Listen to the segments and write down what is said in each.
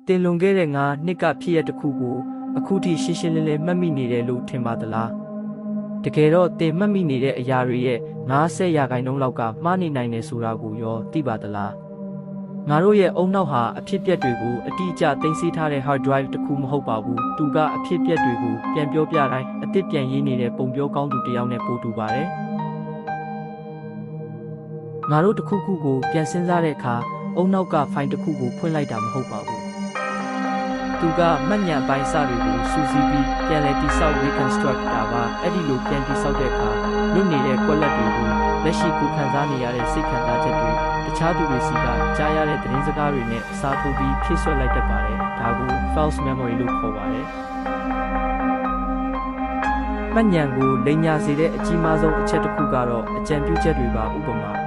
တင်လွန်ခဲ့တဲ့နှစ်ကဖြစ်ရတစ်ခုကိုအခုထိရှင်းရှင်းလင်းလင်းမှတ်မိနေတယ်လို့ထင်ပါသလားတကယ်တော့တင်မှတ်မိနေတဲ့အရာတွေရဲ့90%လောက်ကမှားနေနိုင်တယ်ဆိုတာကိုရောသိပါသလားငါတို့ရဲ့အုံနောက်ဟာအဖြစ်အပျက်တွေကိုအတိအကျသိမ်းဆည်းထားတဲ့ hard drive တစ်ခုမဟုတ်ပါဘူးသူကအဖြစ်အပျက်တွေကိုပြန်ပြောပြတိုင်းအသစ်ပြန်ရေးနေတဲ့ပုံပြောကောင်းသူတစ်ယောက်နဲ့ပို့တူပါတယ်ငါတို့တစ်ခုခုကိုပြန်စဉ်းစားတဲ့အခါအုံနောက်ကဖိုင်တစ်ခုကိုဖွင့်လိုက်တာမဟုတ်ပါဘူးသူကမှတ်ဉာဏ်ပိုင်းစတွေကိုစူးစီးပြီးပြန်လည်တိဆောက် reconstruct တာပါအဲ့ဒီလိုပြန်တိဆောက်တဲ့အခါလွတ်နေတဲ့ကွက်လက်တွေကိုလက်ရှိကိုခံစားနေရတဲ့စိတ်ခံစားချက်တွေတခြားသူတွေစီကကြားရတဲ့သတင်းစကားတွေနဲ့အစားထိုးပြီးဖြည့်ဆွတ်လိုက်တတ်ပါတယ်ဒါကို false memory လို့ခေါ်ပါတယ်မှတ်ဉာဏ်ကိုလိမ်ညာစေတဲ့အကြီးမားဆုံးအချက်တစ်ခုကတော့အကြံပြုချက်တွေပါဥပမာ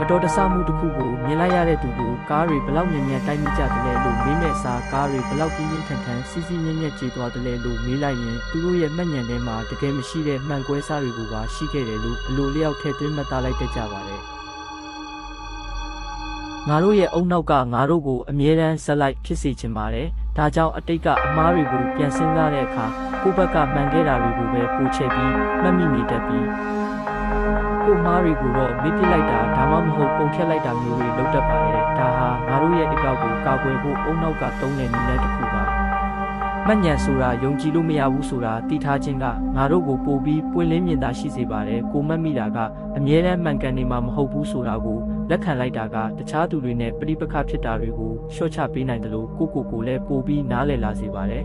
မတော်တဆမှုတစ်ခုကိုမြင်လိုက်ရတဲ့သူကိုကားတွေဘလောက်မြန်မြန်တိုက်မိကြတယ်လဲလို့မေးမဲ့စာကားတွေဘလောက်ပြင်းပြင်းထန်ထန်စီးစီးညံ့ညံ့ကြေသွားတယ်လဲလို့မေးလိုက်ရင်သူတို့ရဲ့မှတ်ဉာဏ်ထဲမှာတကယ်မရှိတဲ့မှန်ကွဲစားတွေကိုပါရှိခဲ့တယ်လို့အလိုလျောက်ထည့်သွင်းမှတ်သားလိုက်တတ်ကြပါတယ်ငါတို့ရဲ့အုံနောက်ကငါတို့ကိုအမြဲတမ်းဆက်လိုက်ဖြစ်စေချင်ပါတယ်ဒါကြောင့်အတိတ်ကအမားတွေကိုပြန်စဉ်းစားတဲ့အခါကိုယ့်ဘက်ကမှန်ခဲ့တာတွေကိုပဲပို့ချပြီးမှတ်မိနေတတ်ပြီးကိုမားတွေကိုတော့မေ့ပစ်လိုက်တာဒါမှမဟုတ်ပုံဖြတ်လိုက်တာမျိုးတွေလုပ်တတ်ပါတယ်ဒါဟာငါတို့ရဲ့အကောက်ကိုကာကွယ်ဖို့အုံနောက်ကသုံးတဲ့နည်းလမ်းတစ်ခုပါမှတ်ဉာဏ်ဆိုတာယုံကြည်လို့မရဘူးဆိုတာသိထားခြင်းကငါတို့ကိုပို့ပြီးပွင့်လင်းမြင်သာရှိစေပါတယ်ကိုမှတ်မိတာကအမြဲတမ်းမှန်ကန်နေမှာမဟုတ်ဘူးဆိုတာကိုလက်ခံလိုက်တာကတခြားသူတွေနဲ့ပြိပခဖြစ်တာတွေကိုလျှော့ချပေးနိုင်တယ်လို့ကိုလည်းပို့ပြီးနားလည်လာစေပါတယ်